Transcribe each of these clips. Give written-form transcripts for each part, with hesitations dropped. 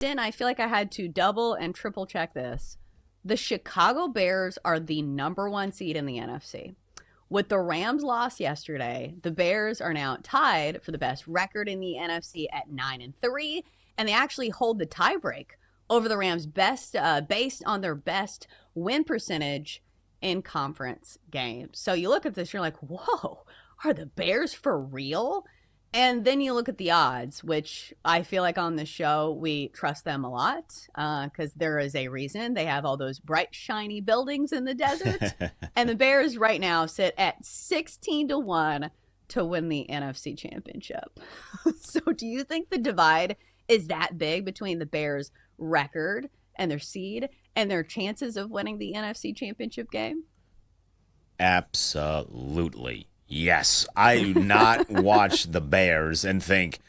Then I feel like I had to double and triple check this. The Chicago Bears are the number one seed in the NFC. With the Rams loss yesterday, the Bears are now tied for the best record in the NFC at 9-3, and they actually hold the tiebreak over the Rams best based on their best win percentage in conference games. So you look at this, you're like, whoa, are the Bears for real? And then you look at the odds, which I feel like on this show, we trust them a lot because there is a reason. They have all those bright, shiny buildings in the desert. And the Bears right now sit at 16-1 to win the NFC Championship. So do you think the divide is that big between the Bears' record and their seed and their chances of winning the NFC Championship game? Absolutely. Yes. I do not watch the Bears and think,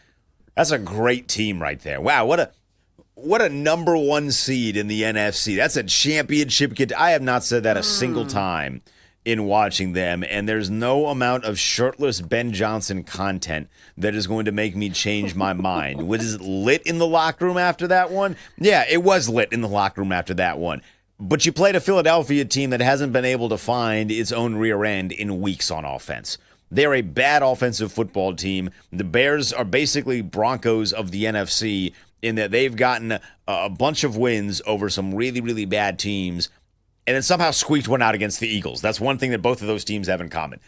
that's a great team right there. Wow, what a number one seed in the NFC. That's a championship. I have not said that a single time in watching them, and there's no amount of shirtless Ben Johnson content that is going to make me change my mind. Was it lit in the locker room after that one? Yeah, it was lit in the locker room after that one. But you played a Philadelphia team that hasn't been able to find its own rear end in weeks on offense. They're a bad offensive football team. The Bears are basically Broncos of the NFC in that they've gotten a bunch of wins over some really, really bad teams and then somehow squeaked one out against the Eagles. That's one thing that both of those teams have in common.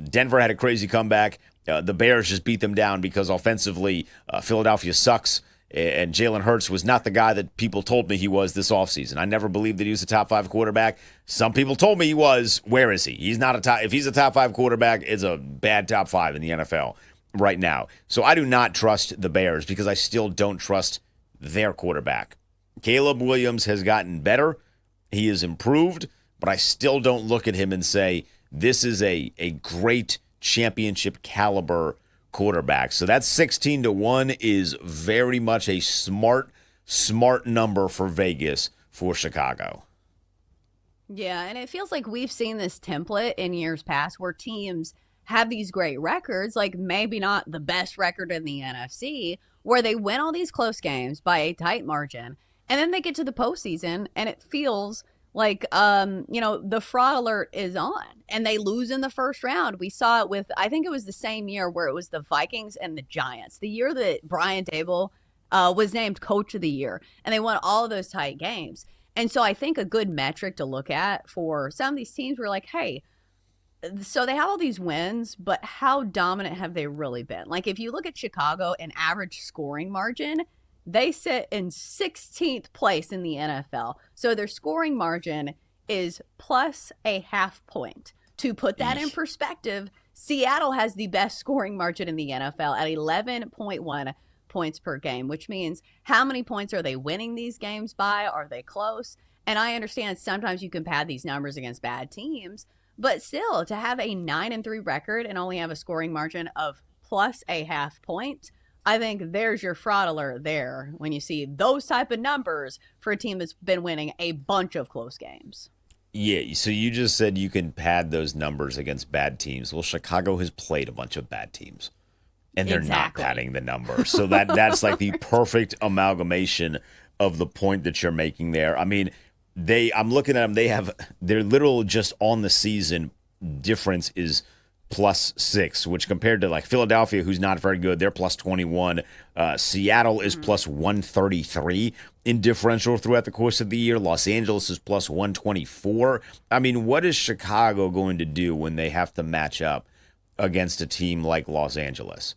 Denver had a crazy comeback. The Bears just beat them down because offensively Philadelphia sucks. And Jalen Hurts was not the guy that people told me he was this offseason. I never believed that he was a top 5 quarterback. Some people told me he was. Where is he? He's not a top. If he's a top 5 quarterback, it's a bad top 5 in the NFL right now. So I do not trust the Bears because I still don't trust their quarterback. Caleb Williams has gotten better. He has improved, but I still don't look at him and say, this is a great championship caliber quarterback. So that 16-1 is very much a smart number for Vegas for Chicago. Yeah, and it feels like we've seen this template in years past where teams have these great records, like maybe not the best record in the NFC, where they win all these close games by a tight margin, and then they get to the postseason, and it feels like, the fraud alert is on and they lose in the first round. We saw it with, I think it was the same year where it was the Vikings and the Giants, the year that Brian Dable was named coach of the year, and they won all of those tight games. And so I think a good metric to look at for some of these teams were like, hey, so they have all these wins, but how dominant have they really been? Like if you look at Chicago, an average scoring margin, they sit in 16th place in the NFL. So their scoring margin is plus a half point. To put that in perspective, Seattle has the best scoring margin in the NFL at 11.1 points per game, which means how many points are they winning these games by? Are they close? And I understand sometimes you can pad these numbers against bad teams, but still to have a 9-3 record and only have a scoring margin of plus a half point, I think there's your fraud alert there when you see those type of numbers for a team that's been winning a bunch of close games. Yeah, so you just said you can pad those numbers against bad teams. Well, Chicago has played a bunch of bad teams, and they're not padding the number. So that's like the perfect amalgamation of the point that you're making there. I mean, I'm looking at them. Their literal just on the season difference is +6, which compared to like Philadelphia, who's not very good, they're +21. Seattle is +133 in differential throughout the course of the year. Los Angeles is +124. I mean, what is Chicago going to do when they have to match up against a team like Los Angeles,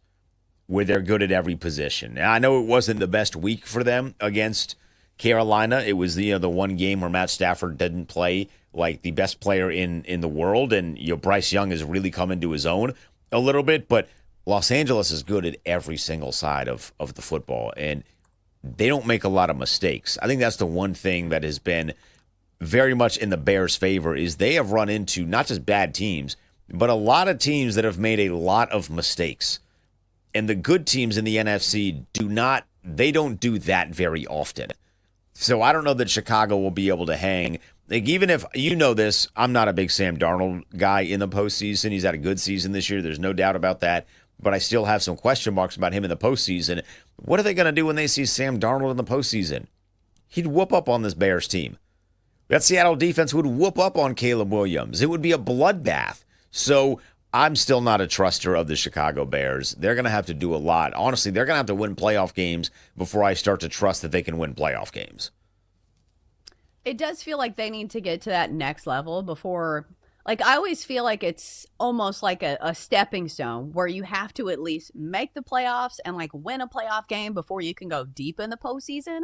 where they're good at every position? Now, I know it wasn't the best week for them against Carolina. It was the one game where Matt Stafford didn't play like the best player in the world, and Bryce Young has really come into his own a little bit, but Los Angeles is good at every single side of the football, and they don't make a lot of mistakes. I think that's the one thing that has been very much in the Bears' favor is they have run into not just bad teams, but a lot of teams that have made a lot of mistakes. And the good teams in the NFC don't do that very often. So I don't know that Chicago will be able to hang. Like, even if you know this, I'm not a big Sam Darnold guy in the postseason. He's had a good season this year. There's no doubt about that. but I still have some question marks about him in the postseason. What are they going to do when they see Sam Darnold in the postseason? He'd whoop up on this Bears team. That Seattle defense would whoop up on Caleb Williams. It would be a bloodbath. So I'm still not a truster of the Chicago Bears. They're going to have to do a lot. Honestly, they're going to have to win playoff games before I start to trust that they can win playoff games. It does feel like they need to get to that next level before. Like, I always feel like it's almost like a stepping stone where you have to at least make the playoffs and like win a playoff game before you can go deep in the postseason.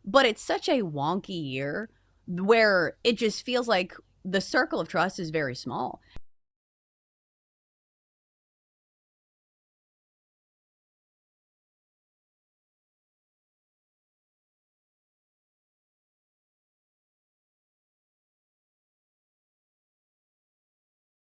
But it's such a wonky year where it just feels like the circle of trust is very small.